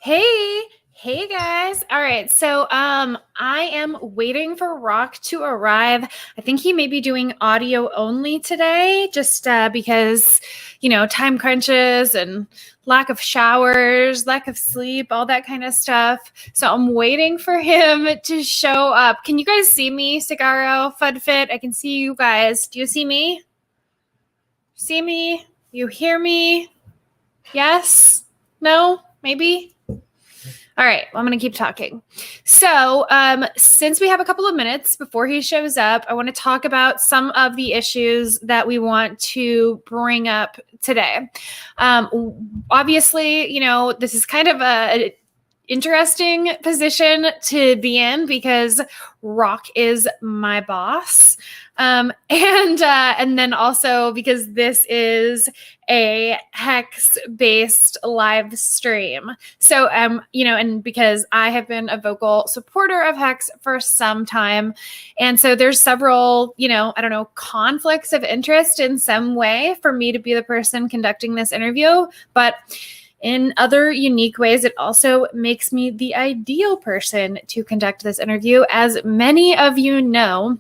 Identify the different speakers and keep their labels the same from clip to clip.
Speaker 1: Hey guys. All right. So I am waiting for Roc to arrive. I think he may be doing audio only today just because, time crunches and lack of showers, lack of sleep, all that kind of stuff. So I'm waiting for him to show up. Can you guys see me, Cigaro, FudFit? I can see you guys. Do you see me? See me? You hear me? Yes? No? Maybe? All right, well, I'm going to keep talking. So since we have a couple of minutes before he shows up, I want to talk about some of the issues that we want to bring up today. Obviously, this is kind of a interesting position to be in because Roc is my boss. And then also because this is a Hex based live stream. So, and because I have been a vocal supporter of Hex for some time. And so there's several, conflicts of interest in some way for me to be the person conducting this interview. But in other unique ways, it also makes me the ideal person to conduct this interview. As many of you know,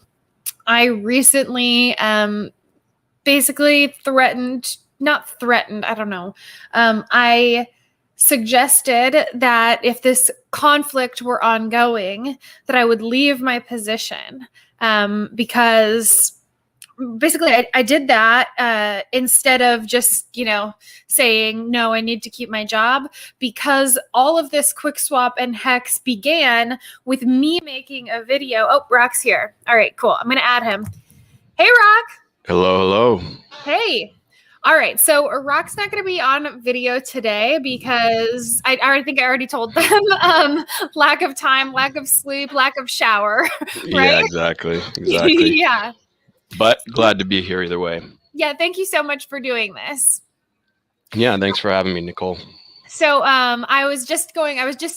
Speaker 1: I recently basically I suggested that if this conflict were ongoing, that I would leave my position because basically I did that instead of just, saying, no, I need to keep my job, because all of this QuickSwap and Hex began with me making a video. Oh, Roc's here. All right, cool. I'm going to add him. Hey, Roc.
Speaker 2: Hello.
Speaker 1: Hey. All right, so Roc's not going to be on video today because I think I already told them lack of time, lack of sleep, lack of shower. Right?
Speaker 2: Yeah, exactly.
Speaker 1: Yeah.
Speaker 2: But glad to be here either way.
Speaker 1: Yeah, thank you so much for doing this.
Speaker 2: Yeah, thanks for having me, Nicole.
Speaker 1: So I was just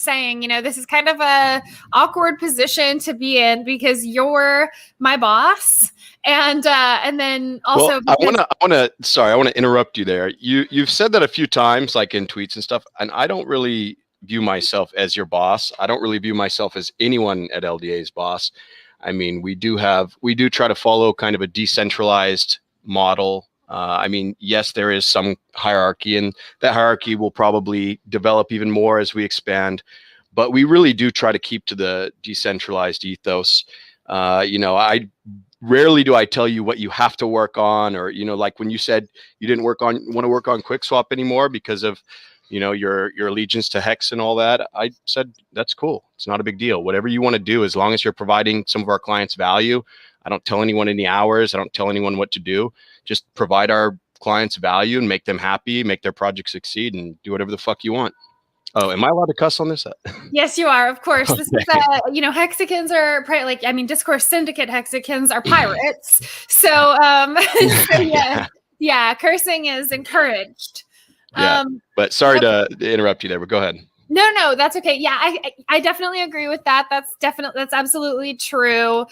Speaker 1: saying, this is kind of a awkward position to be in because you're my boss. And then also,
Speaker 2: well, I want to interrupt you there. You've said that a few times, like in tweets and stuff, and I don't really view myself as your boss. I don't really view myself as anyone at LDA's boss. I mean, we do try to follow kind of a decentralized model. Yes, there is some hierarchy, and that hierarchy will probably develop even more as we expand. But we really do try to keep to the decentralized ethos. I rarely do I tell you what you have to work on, or like when you said you didn't want to work on QuickSwap anymore because of your allegiance to Hex and all that. I said that's cool. It's not a big deal. Whatever you want to do, as long as you're providing some of our clients value. I don't tell anyone any hours. I don't tell anyone what to do. Just provide our clients value and make them happy, make their project succeed, and do whatever the fuck you want. Oh, am I allowed to cuss on this?
Speaker 1: Yes, you are. Of course. This is, Hexicans are Discourse Syndicate Hexicans are pirates. So, yeah, cursing is encouraged.
Speaker 2: Yeah, but sorry to interrupt you there, but go ahead.
Speaker 1: No, that's okay. Yeah, I definitely agree with that. That's absolutely true.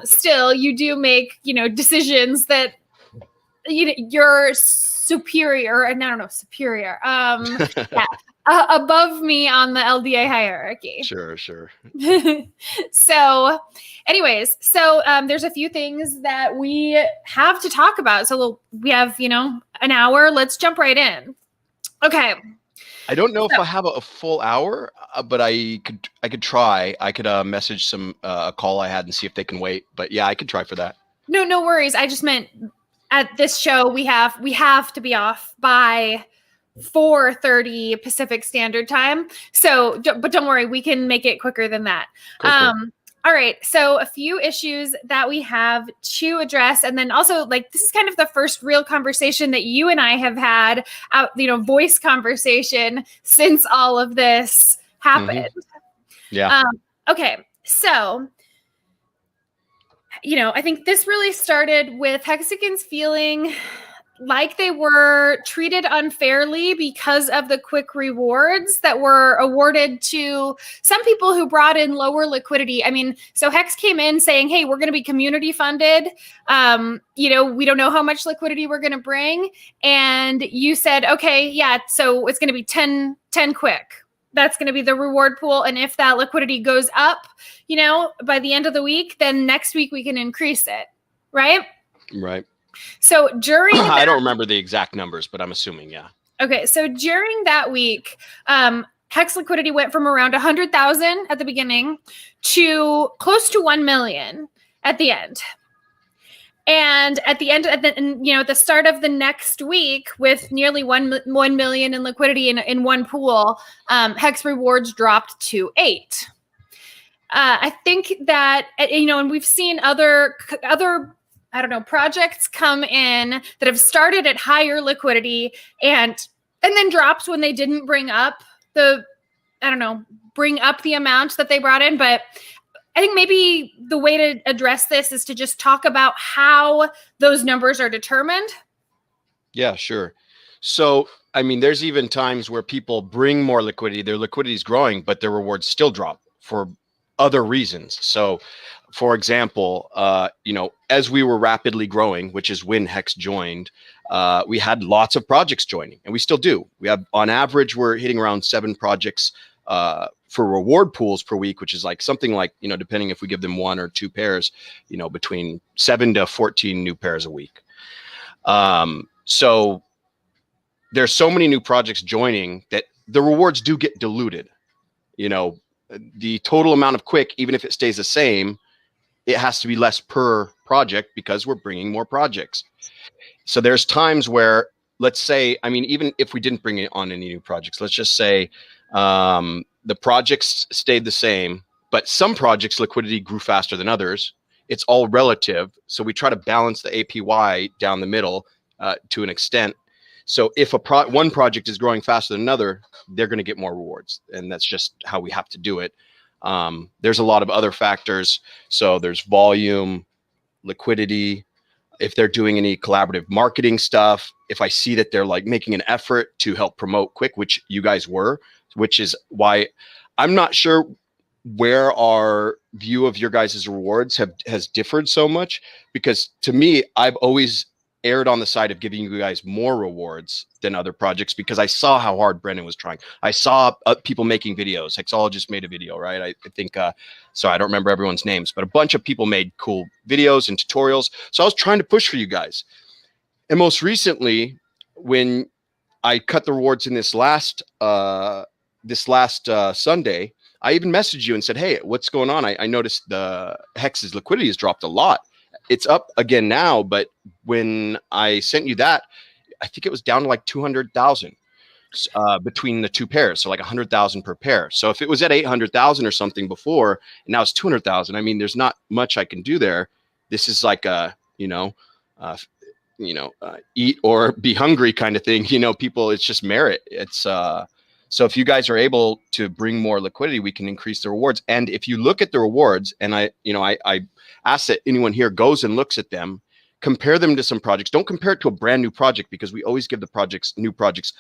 Speaker 1: Still, you do make, decisions that, you're superior, and I don't know, superior. Above me on the LDA hierarchy.
Speaker 2: Sure.
Speaker 1: So anyways, there's a few things that we have to talk about. So we have, an hour. Let's jump right in. Okay.
Speaker 2: I don't know if I have a full hour, but I could try. I could message some a call I had and see if they can wait. But yeah, I could try for that.
Speaker 1: No worries. I just meant at this show we have to be off by 4:30 Pacific Standard Time. So, but don't worry, we can make it quicker than that. Cool. All right. So a few issues that we have to address. And then also, this is kind of the first real conversation that you and I have had, voice conversation since all of this happened.
Speaker 2: Mm-hmm. Yeah.
Speaker 1: Okay. So, I think this really started with Hexicans feeling like they were treated unfairly because of the quick rewards that were awarded to some people who brought in lower liquidity. I mean, so Hex came in saying, hey, we're going to be community funded. We don't know how much liquidity we're going to bring. And you said, okay, yeah, so it's going to be 10 quick. that's going to be the reward pool. And if that liquidity goes up, you know, by the end of the week, then next week we can increase it. Right.
Speaker 2: Right.
Speaker 1: So during
Speaker 2: I don't remember the exact numbers, but I'm assuming, yeah.
Speaker 1: Okay. So during that week, Hex liquidity went from around 100,000 at the beginning to close to 1 million at the end. And at the end, at the start of the next week, with nearly 1 million in liquidity in one pool, Hex rewards dropped to 8. I think that, and we've seen other projects come in that have started at higher liquidity and then dropped when they didn't bring up the amount that they brought in. But I think maybe the way to address this is to just talk about how those numbers are determined.
Speaker 2: Yeah, sure. So, I mean, there's even times where people bring more liquidity, their liquidity is growing, but their rewards still drop for other reasons. So, for example, as we were rapidly growing, which is when Hex joined, we had lots of projects joining, and we still do. We have, on average, we're hitting around 7 projects for reward pools per week, which is like something like, depending if we give them 1 or 2 pairs, between 7 to 14 new pairs a week. So there's so many new projects joining that the rewards do get diluted. The total amount of quick, even if it stays the same, it has to be less per project because we're bringing more projects. So there's times where, let's say, even if we didn't bring on any new projects, let's just say the projects stayed the same, but some projects liquidity grew faster than others. It's all relative. So we try to balance the APY down the middle to an extent. So if one project is growing faster than another, they're going to get more rewards. And that's just how we have to do it. There's a lot of other factors. So there's volume, liquidity, if they're doing any collaborative marketing stuff, if I see that they're like making an effort to help promote Quick, which you guys were, which is why I'm not sure where our view of your guys' rewards has differed so much, because to me, I've always erred on the side of giving you guys more rewards than other projects because I saw how hard Brendan was trying. I saw people making videos. Hexologist made a video, right? I think, so I don't remember everyone's names, but a bunch of people made cool videos and tutorials. So I was trying to push for you guys. And most recently, when I cut the rewards in this last Sunday, I even messaged you and said, hey, what's going on? I noticed the Hex's liquidity has dropped a lot. It's up again now, but when I sent you that, I think it was down to like 200,000 between the 2 pairs. So like 100,000 per pair. So if it was at 800,000 or something before, and now it's 200,000, there's not much I can do there. This is like a, eat or be hungry kind of thing. People, it's just merit. It's, so if you guys are able to bring more liquidity, we can increase the rewards. And if you look at the rewards, and I ask that anyone here goes and looks at them, compare them to some projects. Don't compare it to a brand new project, because we always give the new projects.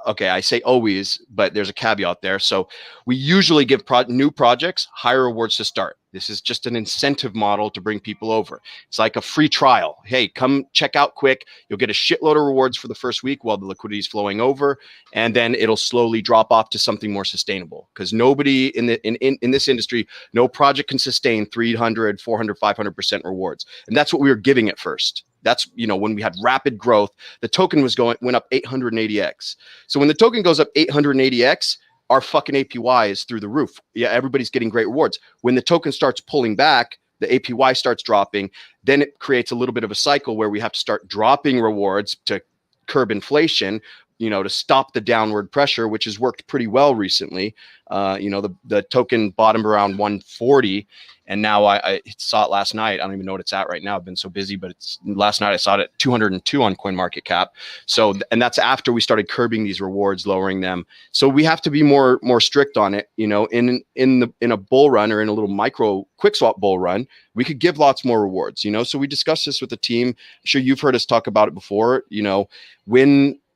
Speaker 2: Okay, I say always, but there's a caveat there. So we usually give new projects higher rewards to start. This is just an incentive model to bring people over. It's like a free trial. Hey, come check out Quick. You'll get a shitload of rewards for the first week while the liquidity is flowing over, and then it'll slowly drop off to something more sustainable. Because nobody in this industry, no project can sustain 300, 400, 500% rewards. And that's what we were giving at first. That's, when we had rapid growth, the token went up 880x. So when the token goes up 880x, our fucking APY is through the roof. Yeah, everybody's getting great rewards. When the token starts pulling back, the APY starts dropping. Then it creates a little bit of a cycle where we have to start dropping rewards to curb inflation, to stop the downward pressure, which has worked pretty well recently. The token bottomed around 140, and now I saw it last night. I don't even know what it's at right now. I've been so busy, but last night I saw it at 202 on CoinMarketCap. So, and that's after we started curbing these rewards, lowering them. So we have to be more strict on it. In a bull run, or in a little micro QuickSwap bull run, we could give lots more rewards. So we discussed this with the team. I'm sure you've heard us talk about it before.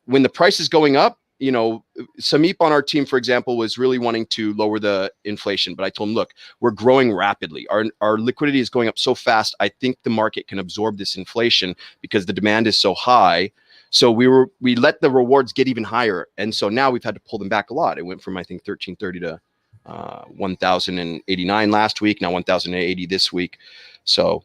Speaker 2: When the price is going up, Samip on our team, for example, was really wanting to lower the inflation. But I told him, look, we're growing rapidly. Our liquidity is going up so fast. I think the market can absorb this inflation because the demand is so high. So we let the rewards get even higher. And so now we've had to pull them back a lot. It went from, I think, 1330 to 1,089 last week, now 1,080 this week. So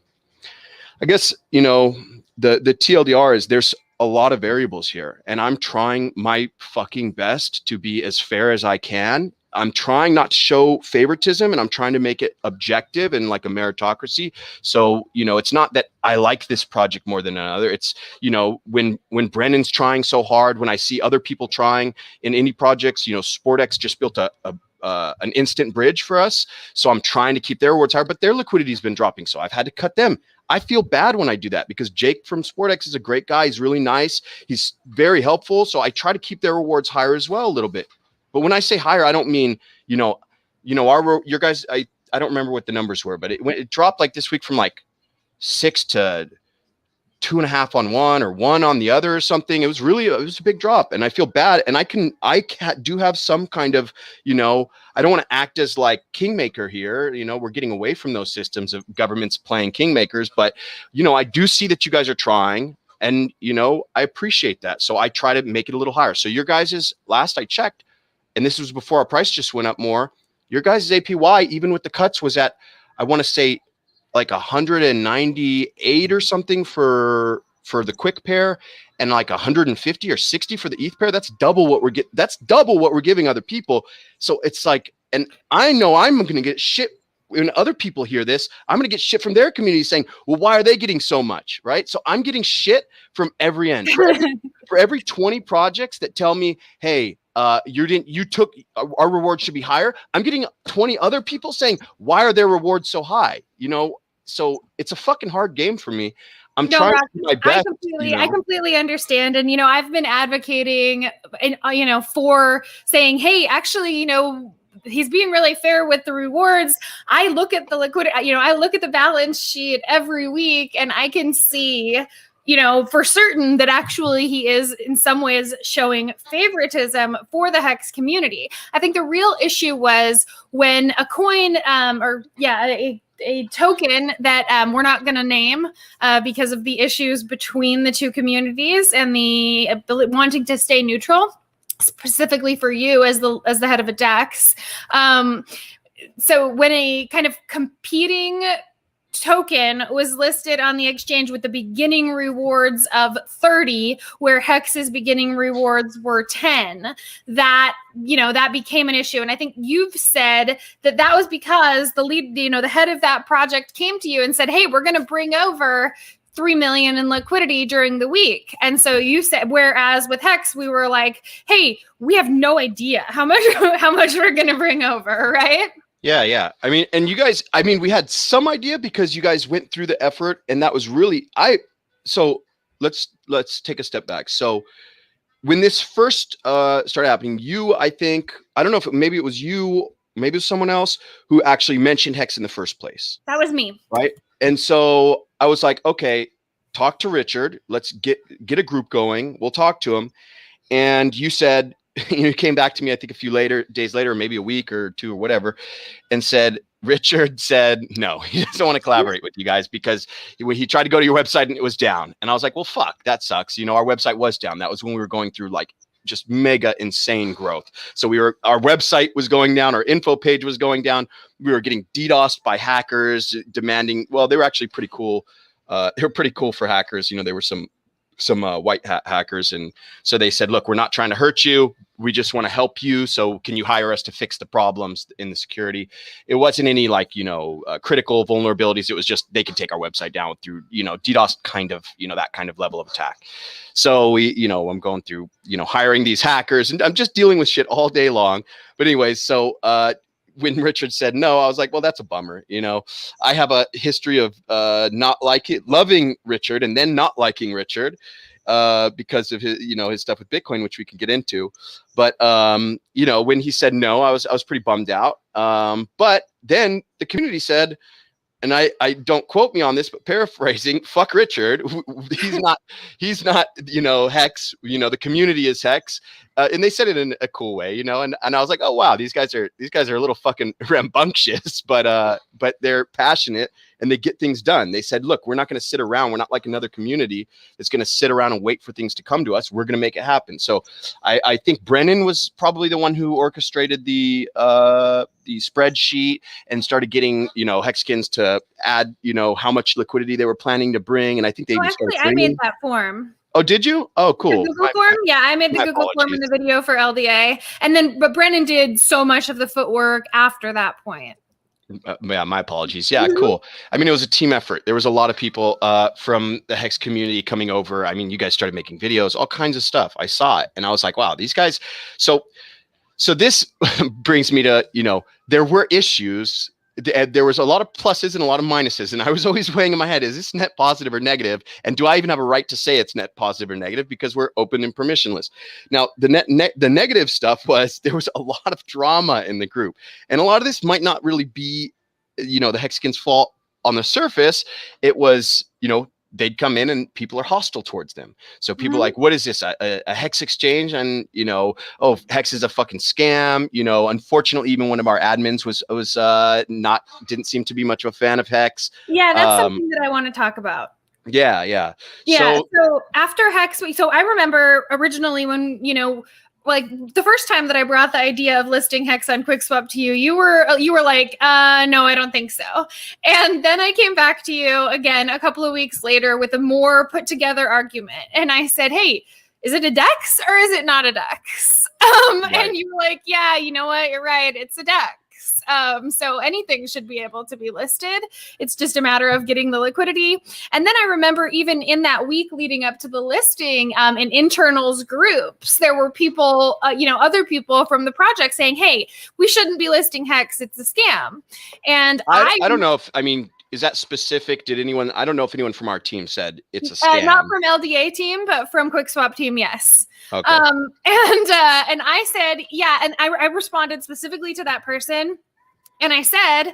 Speaker 2: I guess, you know, the TLDR is there's a lot of variables here, and I'm trying my fucking best to be as fair as I can. I'm trying not to show favoritism, and I'm trying to make it objective and like a meritocracy. So, you know, it's not that I like this project more than another. It's, you know, when Brennan's trying so hard, when I see other people trying in indie projects, you know, SportX just built an instant bridge for us. So I'm trying to keep their rewards higher, but their liquidity has been dropping. So I've had to cut them. I feel bad when I do that because Jake from SportX is a great guy. He's really nice. He's very helpful. So I try to keep their rewards higher as well a little bit. But when I say higher, I don't mean, your guys, I don't remember what the numbers were, but it dropped like this week from like 6 to 2.5 on one or 1 on the other or something. It was a big drop, and I feel bad. And I do have some kind of, I don't want to act as like kingmaker here. We're getting away from those systems of governments playing kingmakers, but I do see that you guys are trying, and I appreciate that. So I try to make it a little higher. So your guys' last I checked, and this was before our price just went up more, your guys' APY, even with the cuts, was at, I want to say, like 198 or something for the quick pair, and like 150 or 60 for the ETH pair. That's double what we're giving other people. So it's like, and I know I'm going to get shit when other people hear this. I'm going to get shit from their community saying, well, why are they getting so much? Right. So I'm getting shit from every end. For every 20 projects that tell me, hey, you took our reward should be higher, I'm getting 20 other people saying, why are their rewards so high? So it's a fucking hard game for me. I'm trying to do my best.
Speaker 1: I completely understand. And, I've been advocating, for saying, hey, actually, he's being really fair with the rewards. I look at the liquidity, I look at the balance sheet every week, and I can see, for certain that actually he is in some ways showing favoritism for the HEX community. I think the real issue was when a coin, a token that we're not going to name because of the issues between the two communities and the wanting to stay neutral, specifically for you as the head of a DEX. So when a kind of competing token was listed on the exchange with the beginning rewards of 30, where HEX's beginning rewards were 10, that became an issue. And I think you've said that was because the head of that project came to you and said, hey, we're going to bring over 3 million in liquidity during the week. And so you said, whereas with HEX, we were like, hey, we have no idea how much we're going to bring over, right?
Speaker 2: Yeah. I mean, and you guys, we had some idea because you guys went through the effort, and that was really, so let's take a step back. So when this first started happening, I don't know if maybe it was you, maybe it was someone else who actually mentioned HEX in the first place.
Speaker 1: That was me.
Speaker 2: Right. And so I was like, okay, talk to Richard. Let's get a group going. We'll talk to him. And you said, you came back to me, I think a few days later, maybe a week or two or whatever, and said, Richard said, no, he doesn't want to collaborate with you guys because when he tried to go to your website and it was down. And I was like, well, fuck, that sucks. Our website was down. That was when we were going through like just mega insane growth. So our website was going down. Our info page was going down. We were getting DDoSed by hackers demanding, well, they were actually pretty cool. They were pretty cool for hackers. There were some white hat hackers. And so they said, look, we're not trying to hurt you. We just want to help you. So can you hire us to fix the problems in the security? It wasn't any critical vulnerabilities. It was just, they can take our website down through, DDoS kind of, that kind of level of attack. So I'm going through, hiring these hackers, and I'm just dealing with shit all day long. But anyways, so, when Richard said no, I was like, well, that's a bummer. I have a history of loving Richard and then not liking Richard because of his, his stuff with Bitcoin, which we can get into. But when he said no, I was pretty bummed out. But then the community said, and I don't quote me on this, but paraphrasing, fuck Richard. He's not, HEX, the community is HEX. and they said it in a cool way, you know, and I was like, oh wow, these guys are a little fucking rambunctious, but they're passionate and they get things done. They said, look, we're not going to sit around. We're not like another community that's going to sit around and wait for things to come to us. We're going to make it happen. So I think Brennan was probably the one who orchestrated the spreadsheet and started getting, you know, Hexicans to add, you know, how much liquidity they were planning to bring. And I think they even started
Speaker 1: I made that form.
Speaker 2: Oh, did you? Oh, cool.
Speaker 1: The Google form? Yeah, I made the Google form in the video for LDA. And then, but Brennan did so much of the footwork after that point.
Speaker 2: Yeah, my apologies. Yeah, cool. I mean, it was a team effort. There was a lot of people from the Hex community coming over. I mean, you guys started making videos, all kinds of stuff. I saw it and I was like, wow, these guys. So this brings me to, you know, there were issues. There was a lot of pluses and a lot of minuses. And I was always weighing in my head, is this net positive or negative? And do I even have a right to say it's net positive or negative? Because we're open and permissionless. Now, the negative stuff was there was a lot of drama in the group. And a lot of this might not really be, you know, the Hexicans' fault on the surface. It was, you know, they'd come in and people are hostile towards them. So people are like, what is this? A Hex exchange? And, you know, oh, Hex is a fucking scam. You know, unfortunately, even one of our admins didn't seem to be much of a fan of Hex.
Speaker 1: Yeah, that's something that I want to talk about.
Speaker 2: Yeah.
Speaker 1: So after Hex, so I remember originally when, you know, like the first time that I brought the idea of listing Hex on QuickSwap to you, you were like, no, I don't think so. And then I came back to you again a couple of weeks later with a more put together argument. And I said, hey, is it a DEX or is it not a DEX? Right. And you were like, yeah, you know what? You're right. It's a DEX. So anything should be able to be listed. It's just a matter of getting the liquidity. And then I remember even in that week leading up to the listing, in internals groups, there were people, you know, other people from the project saying, hey, we shouldn't be listing Hex. It's a scam. And I don't know if,
Speaker 2: I mean, is that specific? I don't know if anyone from our team said it's a scam.
Speaker 1: Not from LDA team, but from QuickSwap team, yes.
Speaker 2: Okay.
Speaker 1: And I said, yeah, and I responded specifically to that person. And I said,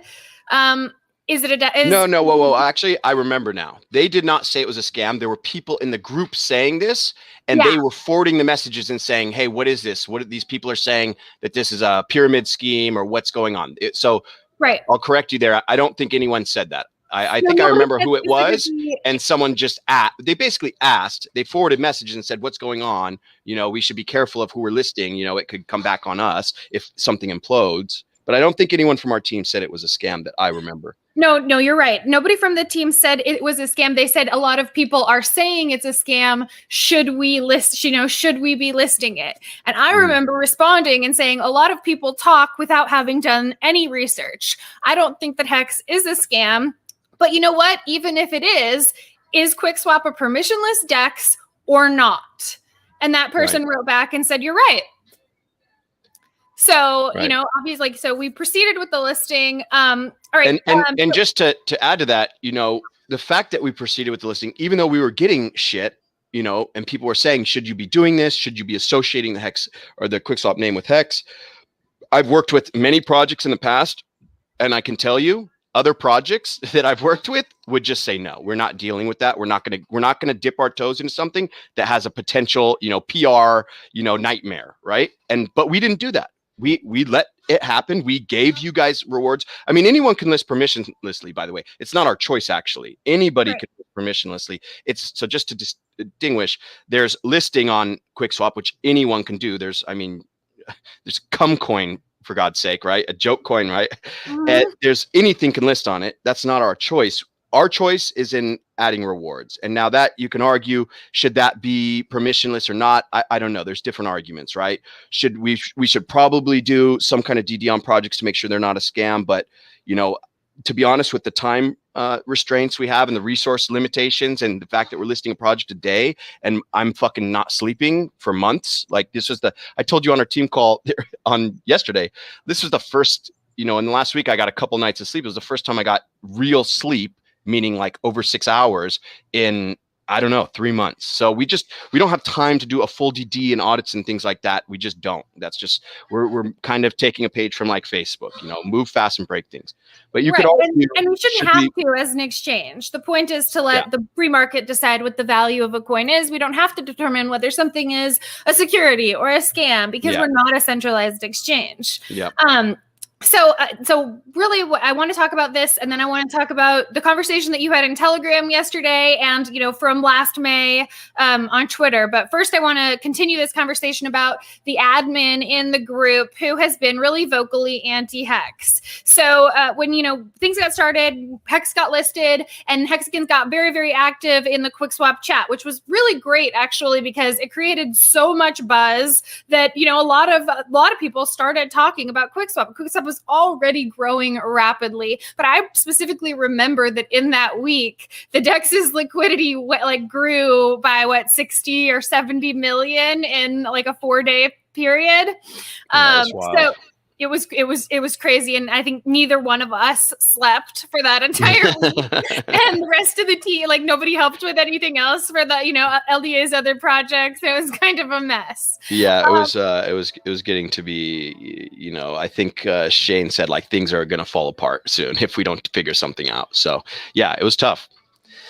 Speaker 1: is it a
Speaker 2: No, whoa. Actually, I remember now. They did not say it was a scam. There were people in the group saying this, and they were forwarding the messages and saying, hey, what is this? What these people are saying that this is a pyramid scheme or what's going on?
Speaker 1: Right.
Speaker 2: I'll correct you there. I don't think anyone said that. I think I remember who it was, and someone just they basically asked, they forwarded messages and said, what's going on? You know, we should be careful of who we're listing. You know, it could come back on us if something implodes. But I don't think anyone from our team said it was a scam that I remember.
Speaker 1: No, you're right. Nobody from the team said it was a scam. They said a lot of people are saying it's a scam. Should we should we be listing it? And I remember responding and saying a lot of people talk without having done any research. I don't think that Hex is a scam. But you know what? Even if it is QuickSwap a permissionless DEX or not? And that person wrote back and said, you're right. So, you know, obviously, so we proceeded with the listing. All right.
Speaker 2: And just to add to that, you know, the fact that we proceeded with the listing, even though we were getting shit, you know, and people were saying, should you be doing this? Should you be associating the Hex or the QuickSwap name with Hex? I've worked with many projects in the past, and I can tell you, other projects that I've worked with would just say, no, we're not dealing with that. We're not going to dip our toes into something that has a potential, you know, PR, you know, nightmare. Right. But we didn't do that. We let it happen. We gave you guys rewards. I mean, anyone can list permissionlessly, by the way. It's not our choice, actually. Anybody can list permissionlessly. So just to distinguish, there's listing on QuickSwap, which anyone can do. There's Cumcoin, for God's sake, right? A joke coin, right? And there's anything can list on it. That's not our choice. Our choice is in adding rewards. And now that you can argue, should that be permissionless or not? I don't know. There's different arguments, right? We should probably do some kind of DD on projects to make sure they're not a scam. But, you know, to be honest, with the time restraints we have and the resource limitations and the fact that we're listing a project a day and I'm fucking not sleeping for months. Like I told you on our team call on yesterday, this was the first, you know, in the last week, I got a couple nights of sleep. It was the first time I got real sleep, meaning like over 6 hours in, I don't know, 3 months. So we don't have time to do a full DD and audits and things like that. We just don't. That's just, we're kind of taking a page from like Facebook, move fast and break things. But you could
Speaker 1: Right.
Speaker 2: also,
Speaker 1: And we shouldn't have to as an exchange. The point is to let the free market decide what the value of a coin is. We don't have to determine whether something is a security or a scam because we're not a centralized exchange.
Speaker 2: Yeah.
Speaker 1: So really I want to talk about this, and then I want to talk about the conversation that you had in Telegram yesterday and, from last May on Twitter. But first I want to continue this conversation about the admin in the group who has been really vocally anti-Hex. So when, things got started, Hex got listed and Hexicans got very, very active in the QuickSwap chat, which was really great actually, because it created so much buzz that, a lot of people started talking about QuickSwap. QuickSwap was already growing rapidly, but I specifically remember that in that week, the DEX's liquidity grew by 60 or 70 million in like a 4-day period. So it was crazy, and I think neither one of us slept for that entire week. And the rest of the team, nobody helped with anything else for the LDA's other projects. It was kind of a mess.
Speaker 2: Yeah, it was getting to be, I think Shane said things are going to fall apart soon if we don't figure something out. So yeah, it was tough.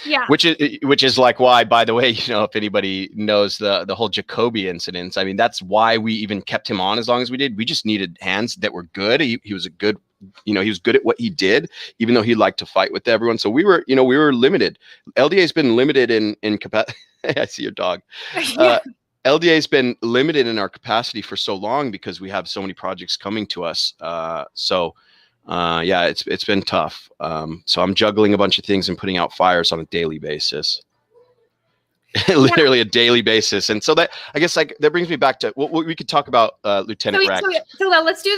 Speaker 1: Yeah.
Speaker 2: Which is why, by the way, if anybody knows the whole Jacoby incidents, I mean, that's why we even kept him on as long as we did. We just needed hands that were good. He was a good, he was good at what he did, even though he liked to fight with everyone. So we were limited. LDA's been limited in capacity. I see your dog. LDA's been limited in our capacity for so long because we have so many projects coming to us. Yeah, it's been tough. So I'm juggling a bunch of things and putting out fires on a daily basis. Literally a daily basis. And so that, I guess, that brings me back to what we could talk about, Lieutenant Rekt.
Speaker 1: So let's do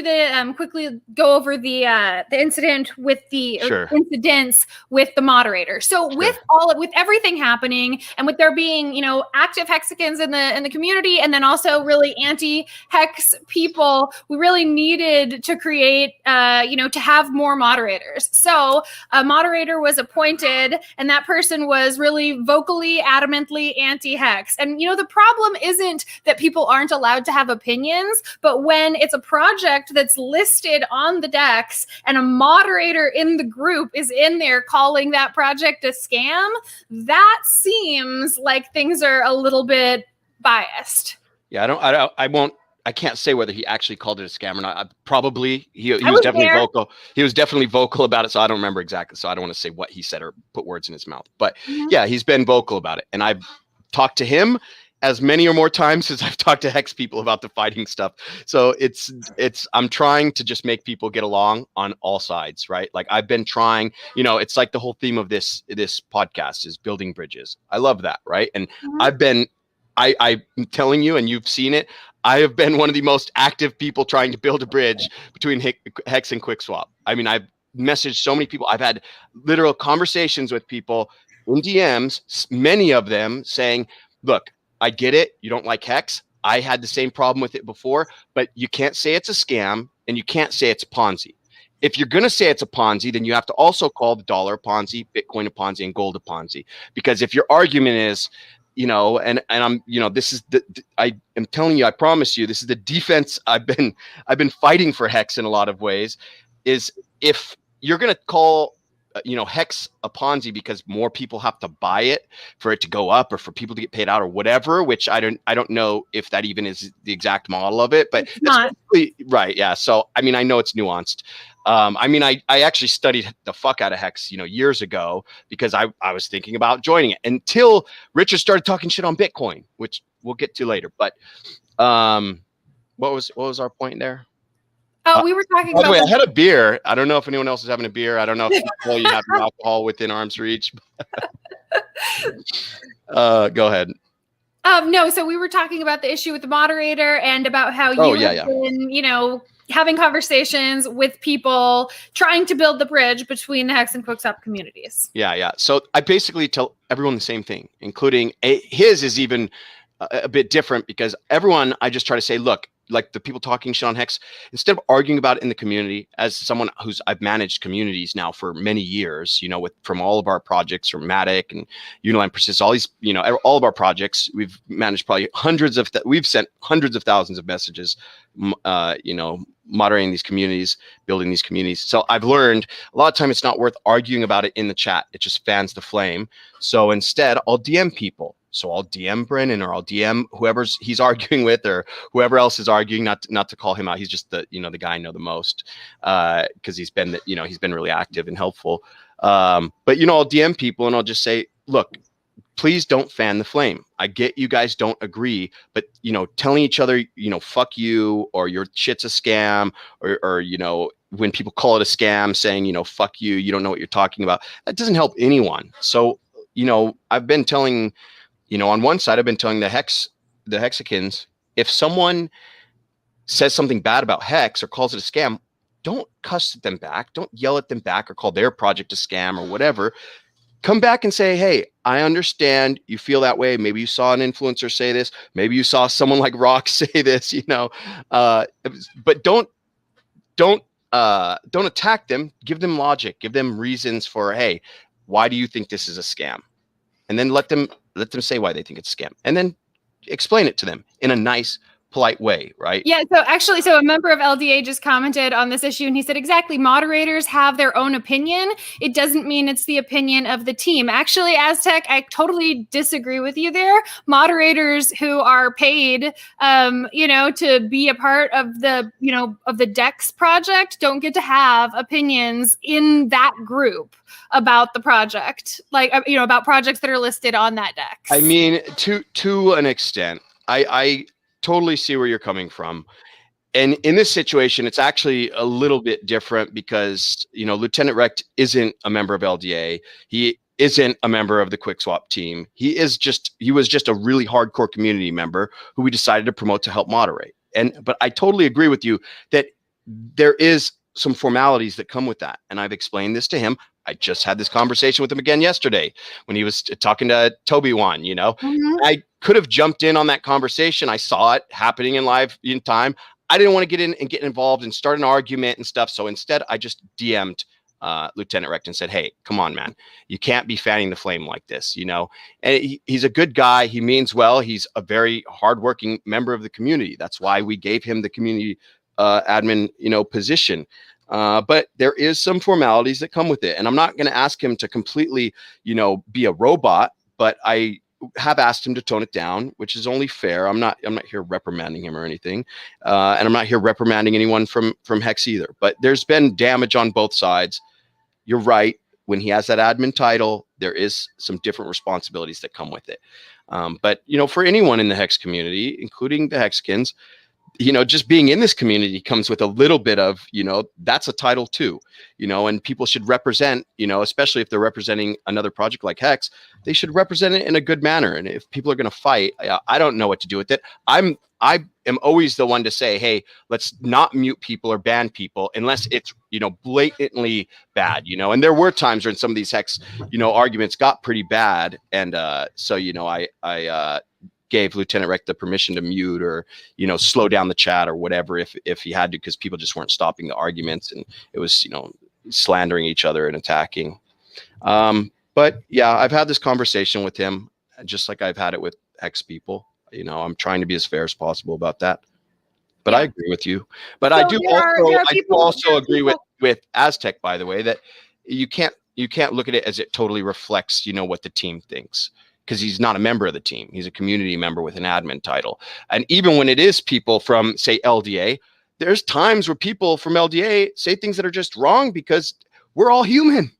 Speaker 1: the quickly go over the incident with the incidents with the moderator. So with everything happening and with there being, active Hexicans in the community, and then also really anti-Hex people, we really needed to create, to have more moderators. So a moderator was appointed, and that person was really vocally, adamantly anti-Hex. And the problem isn't that people aren't allowed to have opinions, but when it's a project that's listed on the DEX and a moderator in the group is in there calling that project a scam, that seems like things are a little bit biased.
Speaker 2: Yeah, I can't say whether he actually called it a scam or not. Probably he was definitely vocal. He was definitely vocal about it. So I don't remember exactly. So I don't want to say what he said or put words in his mouth. But yeah, he's been vocal about it. And I've talked to him as many or more times as I've talked to Hex people about the fighting stuff. So I'm trying to just make people get along on all sides, right? I've been trying, it's like the whole theme of this podcast is building bridges. I love that, right? And I'm telling you, and you've seen it, I have been one of the most active people trying to build a bridge between Hex and QuickSwap. I mean, I've messaged so many people. I've had literal conversations with people in DMs, many of them saying, look, I get it. You don't like Hex. I had the same problem with it before, but you can't say it's a scam and you can't say it's a Ponzi. If you're going to say it's a Ponzi, then you have to also call the dollar a Ponzi, Bitcoin a Ponzi, and gold a Ponzi. Because if your argument is, and I'm, this is I am telling you, I promise you, this is the defense I've been fighting for Hex in a lot of ways, is if you're going to call, Hex a Ponzi because more people have to buy it for it to go up or for people to get paid out or whatever, which I don't know if that even is the exact model of it, but that's right. Yeah. So, I mean, I know it's nuanced. I actually studied the fuck out of Hex, years ago because I was thinking about joining it until Richard started talking shit on Bitcoin, which we'll get to later. But what was our point there?
Speaker 1: Oh, we were talking
Speaker 2: by
Speaker 1: about.
Speaker 2: the way, I had a beer. I don't know if anyone else is having a beer. I don't know if you have alcohol within arm's reach. Go ahead.
Speaker 1: No, so we were talking about the issue with the moderator and about how you have been, having conversations with people trying to build the bridge between the Hex and QuickSwap communities.
Speaker 2: Yeah. So I basically tell everyone the same thing, including his is even a bit different because everyone, I just try to say, look, like the people talking shit on Hex, instead of arguing about it in the community, as someone I've managed communities now for many years, you know, from all of our projects, from Matic and Uniline Persist, all these, you know, all of our projects, we've managed probably we've sent hundreds of thousands of messages, you know, moderating these communities, building these communities. So I've learned a lot of time it's not worth arguing about it in the chat. It just fans the flame. So instead, I'll DM people. So I'll DM Brennan, or I'll DM whoever's he's arguing with, or whoever else is arguing. Not to call him out. He's just the, you know, the guy I know the most, because he's been, you know, he's been really active and helpful. But you know, I'll DM people and I'll just say, look, please don't fan the flame. I get you guys don't agree, but, you know, telling each other, you know, fuck you, or your shit's a scam, or you know, when people call it a scam, saying, you know, fuck you, you don't know what you're talking about, that doesn't help anyone. So, you know, I've been telling, you know, on one side, I've been telling the Hexicans, if someone says something bad about Hex or calls it a scam, don't cuss at them back. Don't yell at them back or call their project a scam or whatever. Come back and say, hey, I understand you feel that way. Maybe you saw an influencer say this. Maybe you saw someone like Roc say this, you know, but don't attack them. Give them logic. Give them reasons for, hey, why do you think this is a scam? And then let them say why they think it's a scam, and then explain it to them in a nice, polite way, right?
Speaker 1: Yeah, so actually, a member of LDA just commented on this issue, and he said, exactly, moderators have their own opinion. It doesn't mean it's the opinion of the team. Actually, Aztec, I totally disagree with you there. Moderators who are paid, you know, to be a part of the, you know, of the DEX project don't get to have opinions in that group about the project, like, you know, about projects that are listed on that DEX.
Speaker 2: I mean, to an extent, I totally see where you're coming from. And in this situation, it's actually a little bit different because, you know, Lieutenant Rekt isn't a member of LDA. He isn't a member of the QuickSwap team. He was just a really hardcore community member who we decided to promote to help moderate. But I totally agree with you that there is some formalities that come with that. And I've explained this to him. I just had this conversation with him again yesterday when he was talking to Toby One, you know. I could have jumped in on that conversation. I saw it happening in live in time. I didn't want to get in and get involved and start an argument and stuff. So instead, I just DM'd Lieutenant Rekt and said, hey, come on, man. You can't be fanning the flame like this, you know. And he's a good guy. He means well. He's a very hardworking member of the community. That's why we gave him the community admin, you know, position. But there is some formalities that come with it. And I'm not going to ask him to completely, you know, be a robot, but I have asked him to tone it down, which is only fair. I'm not here reprimanding him or anything. And I'm not here reprimanding anyone from Hex either. But there's been damage on both sides. You're right. When he has that admin title, there is some different responsibilities that come with it. But, you know, for anyone in the Hex community, including the Hexicans, you know, just being in this community comes with a little bit of, you know, that's a title too, you know, and people should represent, you know, especially if they're representing another project like Hex, they should represent it in a good manner. And if people are going to fight, I don't know what to do with it. I am always the one to say, hey, let's not mute people or ban people unless it's, you know, blatantly bad, you know. And there were times when some of these Hex, you know, arguments got pretty bad. And so, you know, I gave Lieutenant Rekt the permission to mute or, you know, slow down the chat or whatever if he had to, because people just weren't stopping the arguments and it was, you know, slandering each other and attacking. But yeah, I've had this conversation with him just like I've had it with Hex people. You know, I'm trying to be as fair as possible about that. But yeah. I agree with you. But so I do also agree with Aztec, by the way, that you can't look at it as it totally reflects, you know, what the team thinks. Because he's not a member of the team. He's a community member with an admin title. And even when it is people from, say, LDA, there's times where people from LDA say things that are just wrong because we're all human.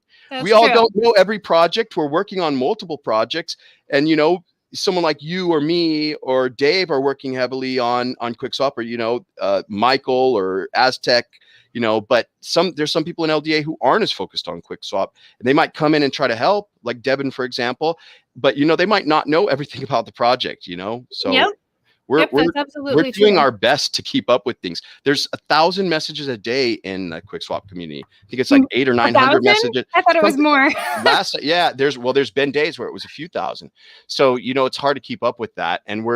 Speaker 2: We all don't know every project. We're working on multiple projects. And, you know, someone like you or me or Dave are working heavily on QuickSwap, or, you know, Michael or Aztec, you know, but there's some people in LDA who aren't as focused on QuickSwap, and they might come in and try to help, like Devin, for example, but, you know, they might not know everything about the project, you know, so
Speaker 1: Yep, that's
Speaker 2: we're
Speaker 1: absolutely
Speaker 2: doing
Speaker 1: true.
Speaker 2: our best to keep up with things. There's 1,000 messages a day in the QuickSwap community. I think it's like 800 or 900
Speaker 1: 1,000?
Speaker 2: messages.
Speaker 1: I thought it was more.
Speaker 2: There's been days where it was a few thousand. So, it's hard to keep up with that. And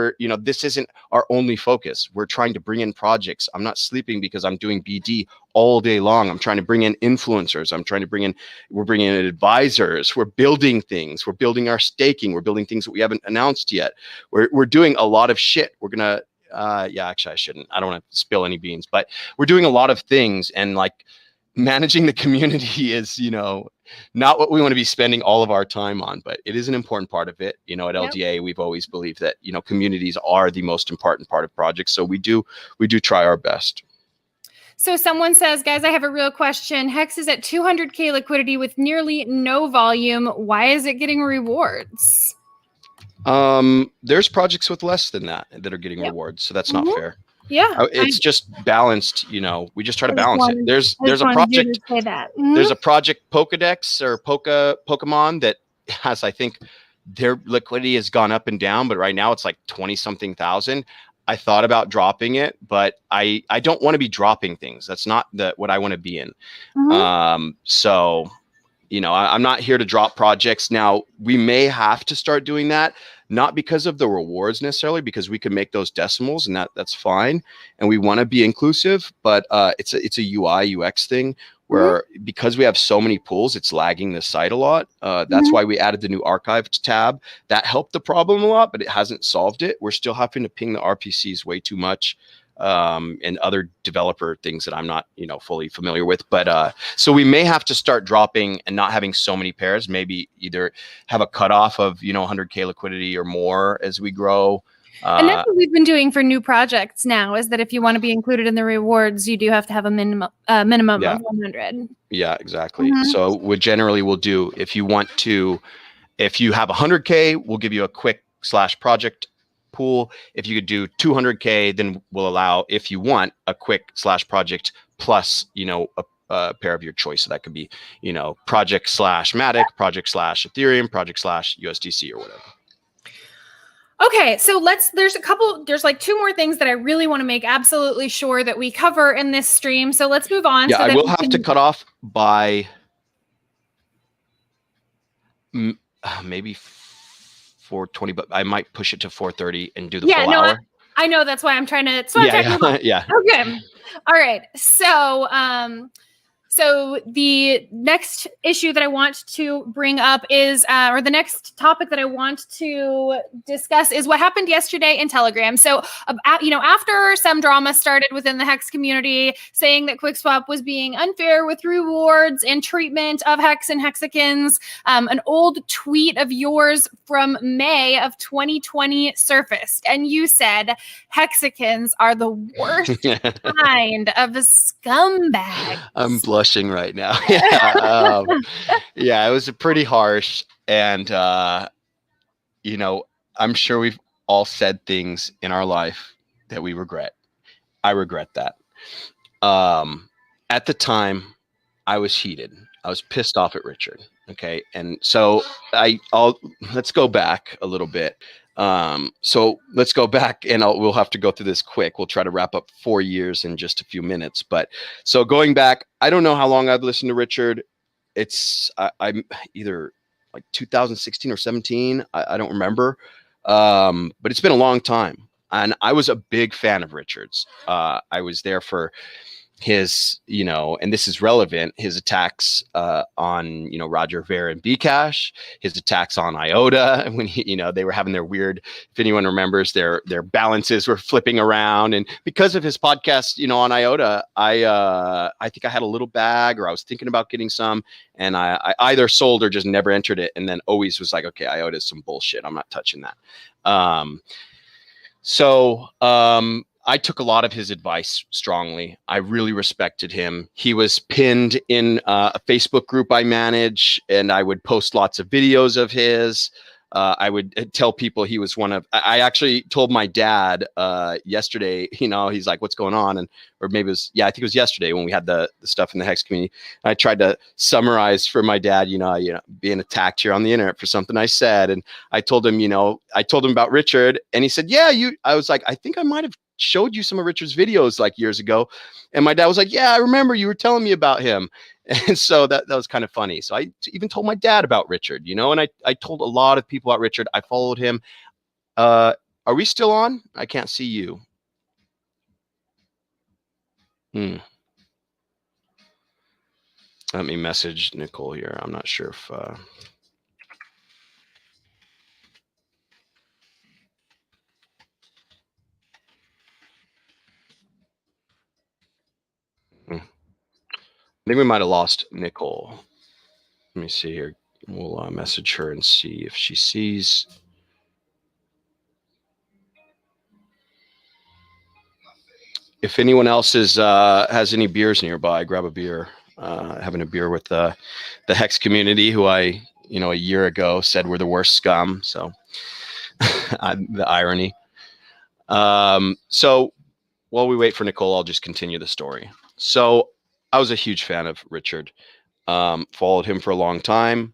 Speaker 2: this isn't our only focus. We're trying to bring in projects. I'm not sleeping because I'm doing BD all day long. I'm trying to bring in influencers. We're bringing in advisors. We're building things. We're building our staking. We're building things that we haven't announced yet. We're doing a lot of shit. We're going to, actually I shouldn't, I don't want to spill any beans, but we're doing a lot of things, and like managing the community is, not what we want to be spending all of our time on, but it is an important part of it. At LDA, we've always believed that, communities are the most important part of projects. So we do try our best.
Speaker 1: So someone says, guys, I have a real question. Hex is at 200K liquidity with nearly no volume. Why is it getting rewards?
Speaker 2: There's projects with less than that are getting rewards. So that's not fair.
Speaker 1: Yeah.
Speaker 2: It's just balanced. We just try to balance it. There's a project. There's a project Pokedex or Pokemon that has, I think, their liquidity has gone up and down, but right now it's like 20 something thousand. I thought about dropping it, but I don't want to be dropping things. That's not what I want to be in. So, I'm not here to drop projects. Now, we may have to start doing that, not because of the rewards necessarily, because we can make those decimals, and that's fine. And we want to be inclusive, but it's a UI UX thing where because we have so many pools, it's lagging the site a lot. That's why we added the new archived tab. That helped the problem a lot, but it hasn't solved it. We're still having to ping the RPCs way too much, and other developer things that I'm not, fully familiar with. But so we may have to start dropping and not having so many pairs. Maybe either have a cutoff of 100K liquidity or more as we grow.
Speaker 1: And that's what we've been doing for new projects now, is that if you want to be included in the rewards, you do have to have a minimum of 100.
Speaker 2: Yeah, exactly. So we'll do, if you have 100K, we'll give you a quick /project pool. If you could do 200K, then we'll allow, if you want, a quick /project plus, a pair of your choice. So that could be, project /Matic, project /Ethereum, project /USDC or whatever.
Speaker 1: Okay, so there's like two more things that I really want to make absolutely sure that we cover in this stream. So let's move on.
Speaker 2: Yeah,
Speaker 1: so
Speaker 2: I will have to cut off by maybe 4:20, but I might push it to 4:30 and do the full hour.
Speaker 1: I know, that's why I'm trying to.
Speaker 2: Yeah.
Speaker 1: Okay. All right. So the next issue that I want to bring up is, or the next topic that I want to discuss is what happened yesterday in Telegram. So, after some drama started within the Hex community saying that QuickSwap was being unfair with rewards and treatment of Hex and Hexicans, an old tweet of yours from May of 2020 surfaced, and you said Hexicans are the worst kind of a scumbag.
Speaker 2: I'm blushing right now. It was pretty harsh, and I'm sure we've all said things in our life that we regret. I regret that. At the time, I was heated. I was pissed off at Richard. Okay, and so let's go back a little bit. So let's go back, and we'll have to go through this quick. We'll try to wrap up 4 years in just a few minutes. But so going back, I don't know how long I've listened to Richard. I'm either like 2016 or 17. I don't remember. But it's been a long time, and I was a big fan of Richard's. I was there for his, and this is relevant, his attacks on, Roger Ver and Bcash, his attacks on IOTA when they were having their weird, if anyone remembers, their balances were flipping around. And because of his podcast, on IOTA, I think I had a little bag, or I was thinking about getting some, and I either sold or just never entered it, and then always was like, okay, IOTA is some bullshit, I'm not touching that. I took a lot of his advice strongly. I really respected him. He was pinned in a Facebook group I manage, and I would post lots of videos of his. I would tell people he was one of. I actually told my dad yesterday. He's like, "What's going on?" Or maybe it was, I think it was yesterday when we had the stuff in the Hex community. I tried to summarize for my dad, being attacked here on the internet for something I said, and I told him, about Richard, and he said, "Yeah, you." I was like, "I think I might have showed you some of Richard's videos like years ago," and my dad was like, "Yeah, I remember you were telling me about him." And so that was kind of funny. So I even told my dad about Richard, and I told a lot of people about Richard. I followed him. Are we still on? I can't see you. Let me message Nicole here. I'm not sure if... I think we might have lost Nicole. Let me see here. We'll message her and see if she sees. If anyone else has any beers nearby, grab a beer. Having a beer with the Hex community, who I, a year ago said were the worst scum. So the irony. So while we wait for Nicole, I'll just continue the story. So I was a huge fan of Richard. Followed him for a long time.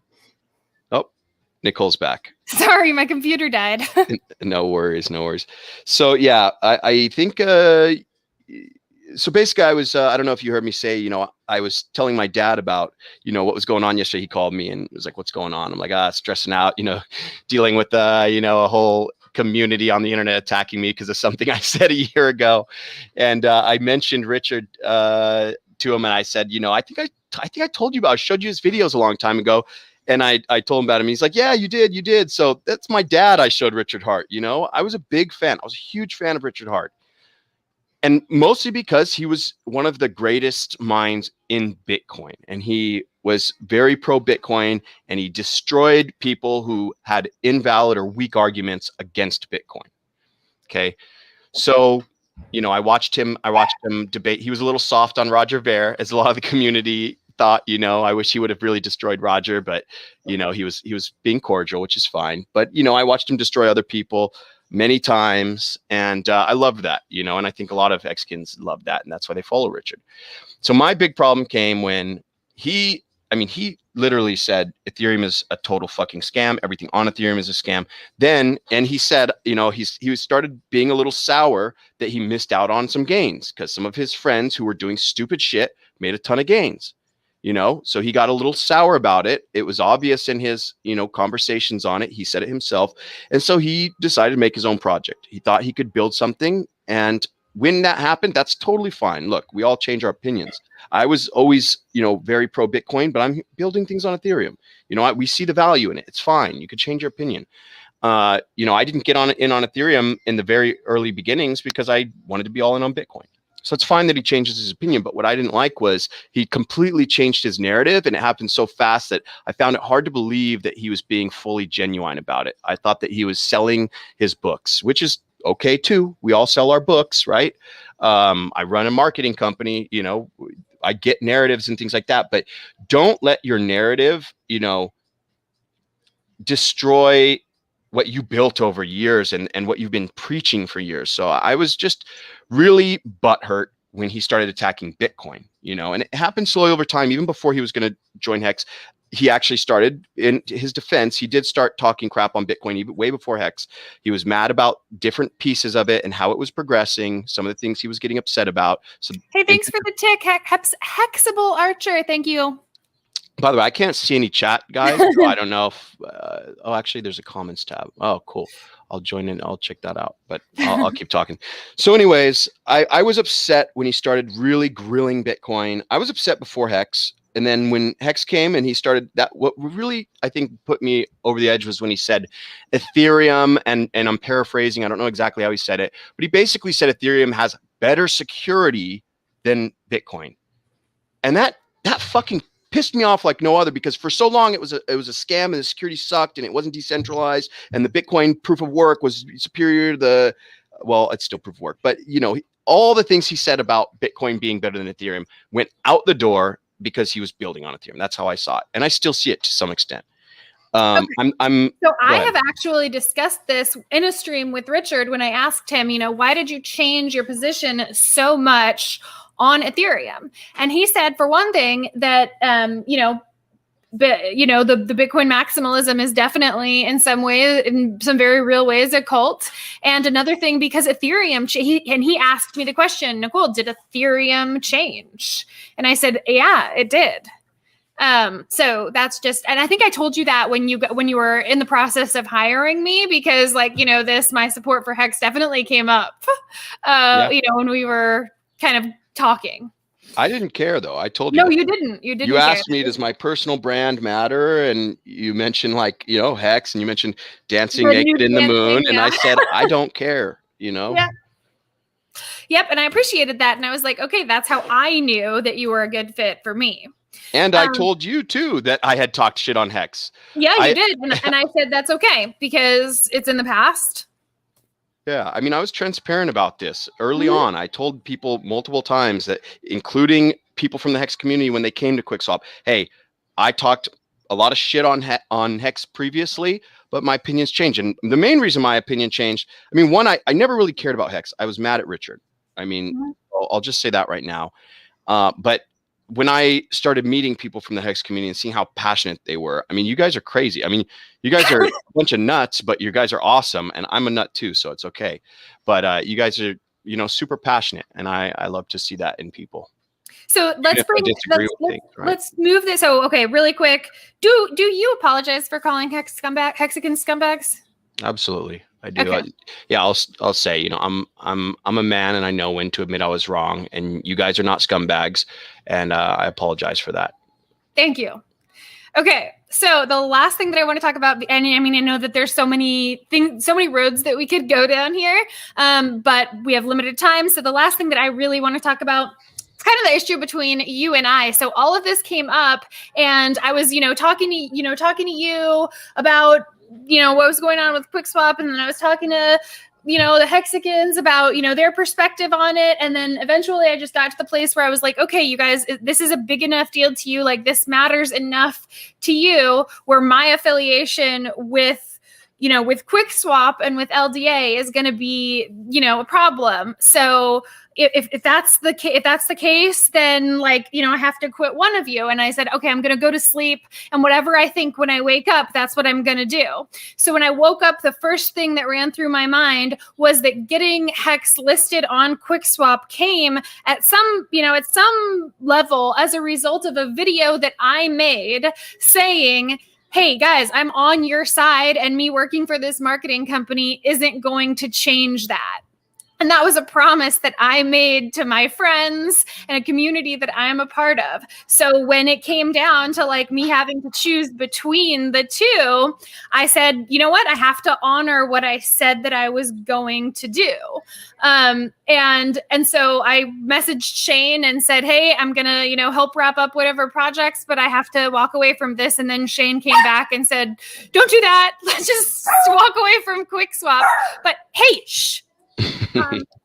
Speaker 2: Oh, Nicole's back.
Speaker 1: Sorry, my computer died.
Speaker 2: No worries. So yeah, I think so basically I was I don't know if you heard me say, I was telling my dad about, what was going on yesterday. He called me and was like, "What's going on?" I'm like, stressing out, dealing with a whole community on the internet attacking me because of something I said a year ago. And I mentioned Richard to him, and I said, I think I told you about, I showed you his videos a long time ago. And I told him about him. He's like, "Yeah, you did. So that's my dad. I showed Richard Hart. I was a big fan. I was a huge fan of Richard Hart. And mostly because he was one of the greatest minds in Bitcoin. And he was very pro Bitcoin, and he destroyed people who had invalid or weak arguments against Bitcoin." Okay. So, I watched him debate. He was a little soft on Roger Ver, as a lot of the community thought. I wish he would have really destroyed Roger, but he was being cordial, which is fine. But I watched him destroy other people many times, and I loved that. And I think a lot of Hexicans love that, and that's why they follow Richard. So my big problem came when he literally said Ethereum is a total fucking scam. Everything on Ethereum is a scam. Then, and he said, he started being a little sour that he missed out on some gains because some of his friends who were doing stupid shit made a ton of gains. So he got a little sour about it. It was obvious in his, conversations on it. He said it himself. And so he decided to make his own project. He thought he could build something. And when that happened, that's totally fine. Look, we all change our opinions. I was always, very pro Bitcoin, but I'm building things on Ethereum. We see the value in it. It's fine. You could change your opinion. I didn't get in on Ethereum in the very early beginnings because I wanted to be all in on Bitcoin. So it's fine that he changes his opinion. But what I didn't like was he completely changed his narrative, and it happened so fast that I found it hard to believe that he was being fully genuine about it. I thought that he was selling his books, which is okay too. We all sell our books, right? I run a marketing company, I get narratives and things like that, but don't let your narrative, destroy what you built over years and what you've been preaching for years. So I was just really butthurt when he started attacking Bitcoin, and it happened slowly over time. Even before he was going to join Hex, he actually started, in his defense, he did start talking crap on Bitcoin even way before Hex. He was mad about different pieces of it and how it was progressing, some of the things he was getting upset about. So,
Speaker 1: hey, thanks for the tick, Hexable Archer. Thank you.
Speaker 2: By the way, I can't see any chat, guys. So I don't know if. Actually, there's a comments tab. Oh, cool. I'll join in. I'll check that out. But I'll keep talking. So, anyways, I was upset when he started really grilling Bitcoin. I was upset before Hex, and then when Hex came and he started that, what really I think put me over the edge was when he said Ethereum, and I'm paraphrasing. I don't know exactly how he said it, but he basically said Ethereum has better security than Bitcoin, and that fucking pissed me off like no other, because for so long it was a scam and the security sucked and it wasn't decentralized and the Bitcoin proof of work was superior to the, well, it's still proof of work, but all the things he said about Bitcoin being better than Ethereum went out the door because he was building on Ethereum. That's how I saw it, and I still see it to some extent. I'm
Speaker 1: So
Speaker 2: go
Speaker 1: I
Speaker 2: ahead.
Speaker 1: have actually discussed this in a stream with Richard when I asked him, why did you change your position so much on Ethereum? And he said, for one thing, that but the Bitcoin maximalism is definitely in some very real ways a cult. And another thing, because Ethereum, he asked me the question, Nicole, did Ethereum change? And I said, yeah, it did. So that's just, and I think I told you that when you were in the process of hiring me, because my support for Hex definitely came up, when we were kind of talking.
Speaker 2: I didn't care though. I told you.
Speaker 1: No,
Speaker 2: that.
Speaker 1: you didn't. You didn't.
Speaker 2: You asked me, does my personal brand matter? And you mentioned Hex, and you mentioned dancing naked in the moon. And I said, I don't care,
Speaker 1: Yeah. Yep. And I appreciated that. And I was like, okay, that's how I knew that you were a good fit for me.
Speaker 2: And I told you too that I had talked shit on Hex.
Speaker 1: Yeah, you did. And I said, that's okay because it's in the past.
Speaker 2: Yeah, I mean, I was transparent about this early on. I told people multiple times that, including people from the Hex community, when they came to QuickSwap, hey, I talked a lot of shit on Hex previously, but my opinions changed. And the main reason my opinion changed, I mean, one, I never really cared about Hex. I was mad at Richard. I mean, I'll just say that right now. But when I started meeting people from the Hex community and seeing how passionate they were, I mean, you guys are crazy. I mean, you guys are a bunch of nuts, but you guys are awesome. And I'm a nut too, so it's okay. But you guys are, super passionate. And I love to see that in people.
Speaker 1: So let's move this. So, okay, really quick. Do you apologize for calling Hexicans scumbags?
Speaker 2: Absolutely. I do.
Speaker 1: Okay.
Speaker 2: I'll say, I'm a man and I know when to admit I was wrong, and you guys are not scumbags, and I apologize for that.
Speaker 1: Thank you. Okay. So the last thing that I want to talk about, and I mean, I know that there's so many roads that we could go down here, but we have limited time. So the last thing that I really want to talk about, it's kind of the issue between you and I. So all of this came up, and I was, talking to you about, what was going on with QuickSwap, and then I was talking to, the Hexicans about, their perspective on it. And then eventually I just got to the place where I was like, okay, you guys, this is a big enough deal to you. Like, this matters enough to you, where my affiliation with QuickSwap and with LDA is going to be, a problem. So if that's the case, then I have to quit one of you. And I said, okay, I'm going to go to sleep, and whatever I think when I wake up, that's what I'm going to do. So when I woke up, the first thing that ran through my mind was that getting Hex listed on QuickSwap came at some level as a result of a video that I made saying, hey guys, I'm on your side, and me working for this marketing company isn't going to change that. And that was a promise that I made to my friends and a community that I am a part of. So when it came down to me having to choose between the two, I said, you know what? I have to honor what I said that I was going to do. And so I messaged Shane and said, hey, I'm going to, help wrap up whatever projects, but I have to walk away from this. And then Shane came back and said, don't do that. Let's just walk away from QuickSwap. But hey, shh.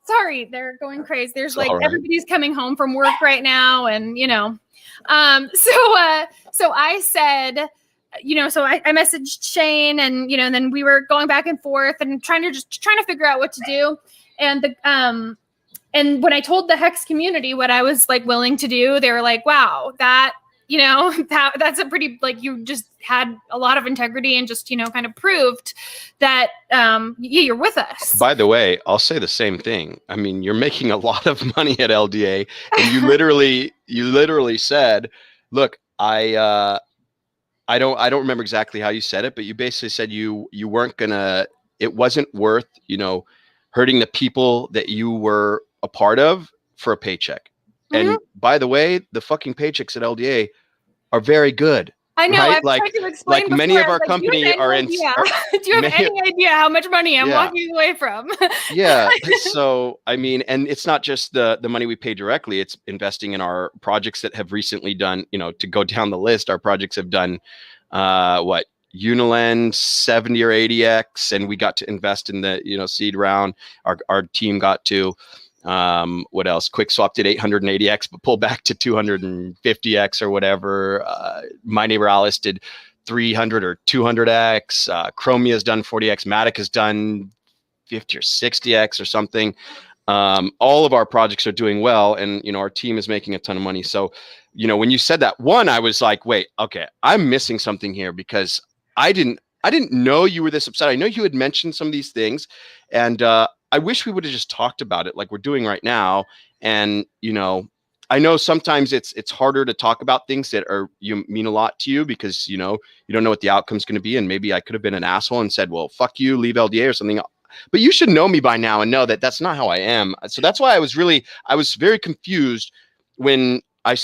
Speaker 1: Sorry, they're going crazy. There's everybody's coming home from work right now, and so I said, so I messaged Shane, and then we were going back and forth and trying to figure out what to do. And and when I told the Hex community what I was willing to do, they were like, wow, that that's a pretty, you just had a lot of integrity and just, kind of proved that, you're with us.
Speaker 2: By the way, I'll say the same thing. I mean, you're making a lot of money at LDA, and you literally said, look, I don't remember exactly how you said it, but you basically said you weren't it wasn't worth, hurting the people that you were a part of for a paycheck. And by the way, the fucking paychecks at LDA are very good.
Speaker 1: I know.
Speaker 2: Right?
Speaker 1: I've tried to explain before.
Speaker 2: Many of our company are in.
Speaker 1: Do you have any idea how much money I'm walking away from?
Speaker 2: Yeah. So, I mean, and it's not just the money we pay directly. It's investing in our projects that have recently done, to go down the list. Our projects have done, Uniland 70 or 80x, and we got to invest in the, seed round. Our team got to. What else? QuickSwap did 880x, but pulled back to 250x or whatever. My neighbor Alice did 300 or 200x. Chromia has done 40x. Matic has done 50 or 60x or something. All of our projects are doing well, and our team is making a ton of money. So, when you said that, one, I was like, wait, okay, I'm missing something here, because I didn't know you were this upset. I know you had mentioned some of these things, and I wish we would have just talked about it like we're doing right now. And I know sometimes it's harder to talk about things that mean a lot to you, because you don't know what the outcome's going to be, and maybe I could have been an asshole and said, well, fuck you, leave LDA or something. But you should know me by now and know that that's not how I am. So that's why I was very confused when I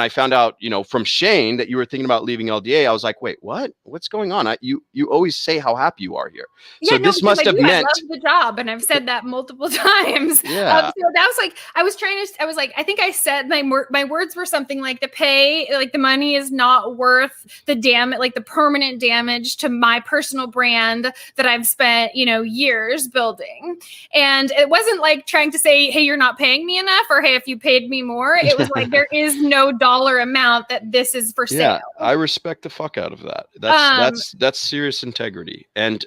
Speaker 2: found out, from Shane, that you were thinking about leaving LDA. I was like, wait, what's going on? You always say how happy you are here.
Speaker 1: Yeah,
Speaker 2: so this must have meant
Speaker 1: I love the job, and I've said that multiple times.
Speaker 2: Yeah.
Speaker 1: So that was like, I was like, I think I said my words were something like, the money is not worth the damage, like the permanent damage to my personal brand that I've spent, years building. And it wasn't like trying to say, hey, you're not paying me enough, or hey, if you paid me more. It was like, there is no dollar amount that this is for sale.
Speaker 2: Yeah, I respect the fuck out of that. That's serious integrity. And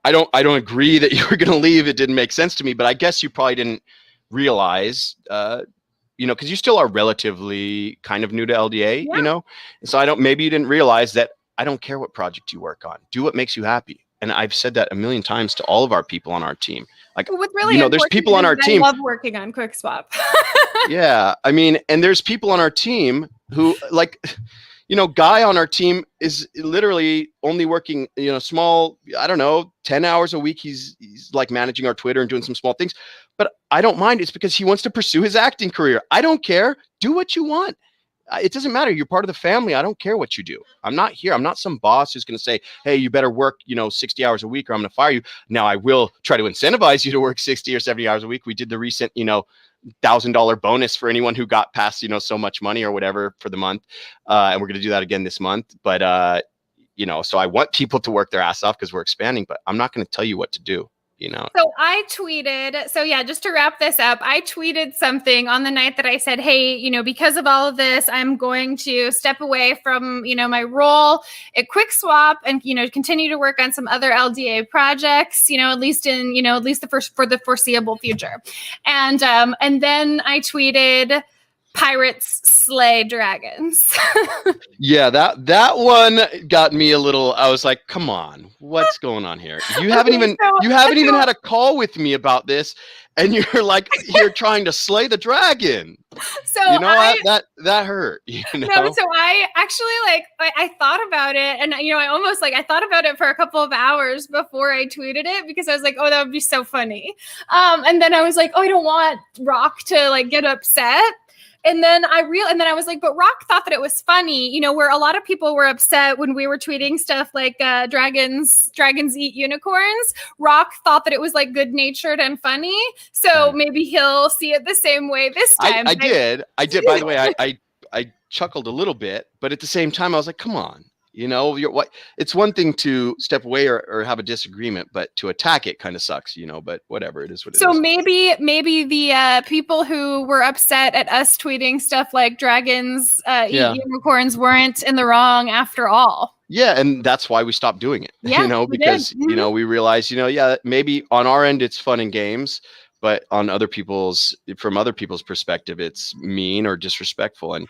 Speaker 2: I don't agree that you were going to leave. It didn't make sense to me, but I guess you probably didn't realize, because you still are relatively kind of new to LDA,
Speaker 1: Yeah.
Speaker 2: So maybe you didn't realize that I don't care what project you work on. Do what makes you happy. And I've said that a million times to all of our people on our team. Like,
Speaker 1: what's really
Speaker 2: there's people on our team.
Speaker 1: I love working on QuickSwap.
Speaker 2: Yeah, I mean, and there's people on our team who, like, Guy on our team is literally only working, small, I don't know, 10 hours a week. He's like managing our Twitter and doing some small things, but I don't mind. It's because he wants to pursue his acting career. I don't care. Do what you want. It doesn't matter. You're part of the family. I don't care what you do. I'm not here. I'm not some boss who's going to say, hey, you better work, 60 hours a week or I'm going to fire you. Now, I will try to incentivize you to work 60 or 70 hours a week. We did the recent, $1,000 bonus for anyone who got past, so much money or whatever for the month. And we're going to do that again this month. But, so I want people to work their ass off because we're expanding, but I'm not going to tell you what to do.
Speaker 1: So I tweeted, just to wrap this up, I tweeted something on the night that I said, hey, because of all of this, I'm going to step away from, my role at QuickSwap and, continue to work on some other LDA projects, at least for the foreseeable future. And then I tweeted, pirates slay dragons.
Speaker 2: Yeah, that one got me a little. I was like, "Come on, what's going on here? You haven't even had a call with me about this, and you're like, you're trying to slay the dragon."
Speaker 1: So
Speaker 2: that hurt.
Speaker 1: No, so I actually I thought about it, and I thought about it for a couple of hours before I tweeted it, because I was like, oh, that would be so funny. And then I was like, oh, I don't want Roc to get upset. And then I was like, but Roc thought that it was funny, where a lot of people were upset when we were tweeting stuff like dragons eat unicorns. Roc thought that it was good natured and funny. So maybe he'll see it the same way this time.
Speaker 2: I did. By the way, I chuckled a little bit, but at the same time, I was like, come on. It's one thing to step away or have a disagreement, but to attack it kind of sucks, but whatever, it is what it is.
Speaker 1: So maybe the people who were upset at us tweeting stuff like dragons eat unicorns weren't in the wrong after all.
Speaker 2: Yeah, and that's why we stopped doing it.
Speaker 1: Yeah,
Speaker 2: because we realized, maybe on our end it's fun and games, but on from other people's perspective, it's mean or disrespectful. And,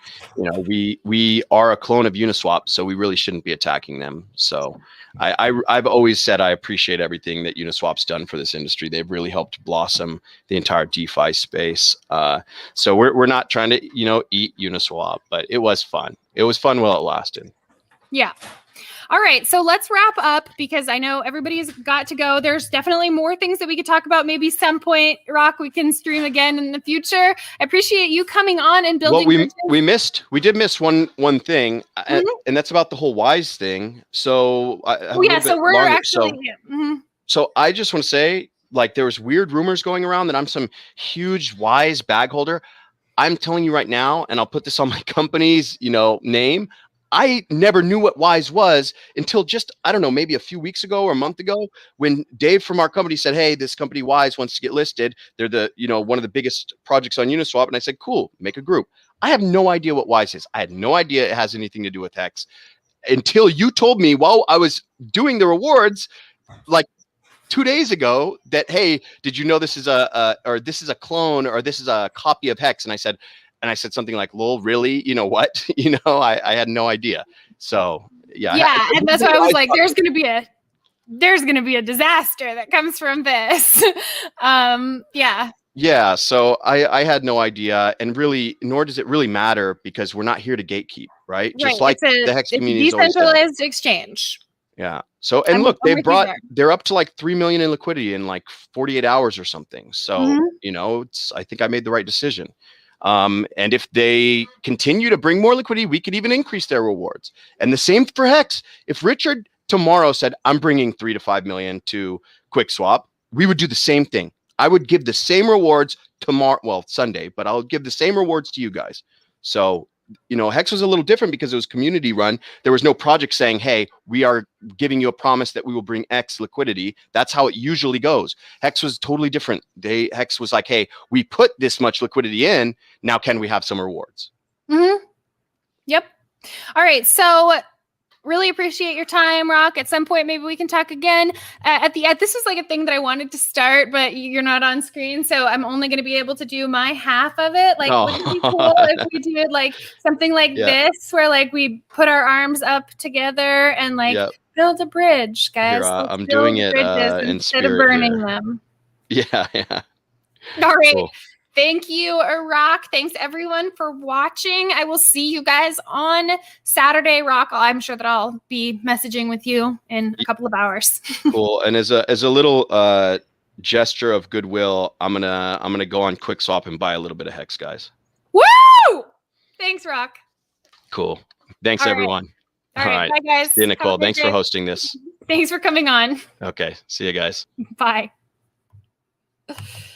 Speaker 2: we are a clone of Uniswap, so we really shouldn't be attacking them. So I've always said I appreciate everything that Uniswap's done for this industry. They've really helped blossom the entire DeFi space. So we're not trying to, eat Uniswap, but it was fun. It was fun while it lasted.
Speaker 1: Yeah. All right, so let's wrap up, because I know everybody's got to go. There's definitely more things that we could talk about. Maybe some point, Roc, we can stream again in the future. I appreciate you coming on and building.
Speaker 2: Well, we did miss one thing, and that's about the whole Wise thing. So So I just want to say, there was weird rumors going around that I'm some huge Wise bag holder. I'm telling you right now, and I'll put this on my company's, name. I never knew what Wise was until just, I don't know, maybe a few weeks ago or a month ago, when Dave from our company said, hey, this company Wise wants to get listed. They're one of the biggest projects on Uniswap. And I said, cool, make a group. I have no idea what Wise is. I had no idea it has anything to do with HEX. until you told me while I was doing the rewards, like 2 days ago, that, hey, did you know this is or this is a clone, or this is a copy of Hex? And I said something like, lol, really? You know what? I had no idea. So
Speaker 1: yeah. And that's why I was like, there's going to be a disaster that comes from this. Yeah.
Speaker 2: Yeah, so I had no idea, and really, nor does it really matter, because we're not here to gatekeep, right? Just like the Hex community is always done.
Speaker 1: Decentralized exchange.
Speaker 2: Yeah. So, and look, they're up to like 3 million in liquidity in like 48 hours or something. So, I think I made the right decision. And if they continue to bring more liquidity, we could even increase their rewards. And the same for Hex. If Richard tomorrow said, I'm bringing 3 to 5 million to QuickSwap, we would do the same thing. I would give the same rewards tomorrow, well, Sunday, but I'll give the same rewards to you guys. So, Hex was a little different because it was community run. There was no project saying, hey, we are giving you a promise that we will bring X liquidity. That's how it usually goes. Hex was totally different. Hex was like, hey, we put this much liquidity in. Now, can we have some rewards?
Speaker 1: Mm-hmm. Yep. All right. So really appreciate your time, Roc. At some point, maybe we can talk again. At the end, this is like a thing that I wanted to start, but you're not on screen, so I'm only going to be able to do my half of it. Like, wouldn't it be cool if we did like something like this, where like we put our arms up together and like build a bridge, guys?
Speaker 2: Here, I'm doing it
Speaker 1: instead of burning them.
Speaker 2: Yeah.
Speaker 1: All right. Cool. Thank you, Roc. Thanks, everyone, for watching. I will see you guys on Saturday, Roc. I'm sure that I'll be messaging with you in a couple of hours.
Speaker 2: Cool. And as a little gesture of goodwill, I'm gonna go on QuickSwap and buy a little bit of Hex, guys.
Speaker 1: Woo! Thanks, Roc.
Speaker 2: Cool. Thanks, everyone.
Speaker 1: All right. Bye, guys.
Speaker 2: See you, Nicole. Thanks for hosting this.
Speaker 1: Thanks for coming on.
Speaker 2: Okay. See you guys.
Speaker 1: Bye.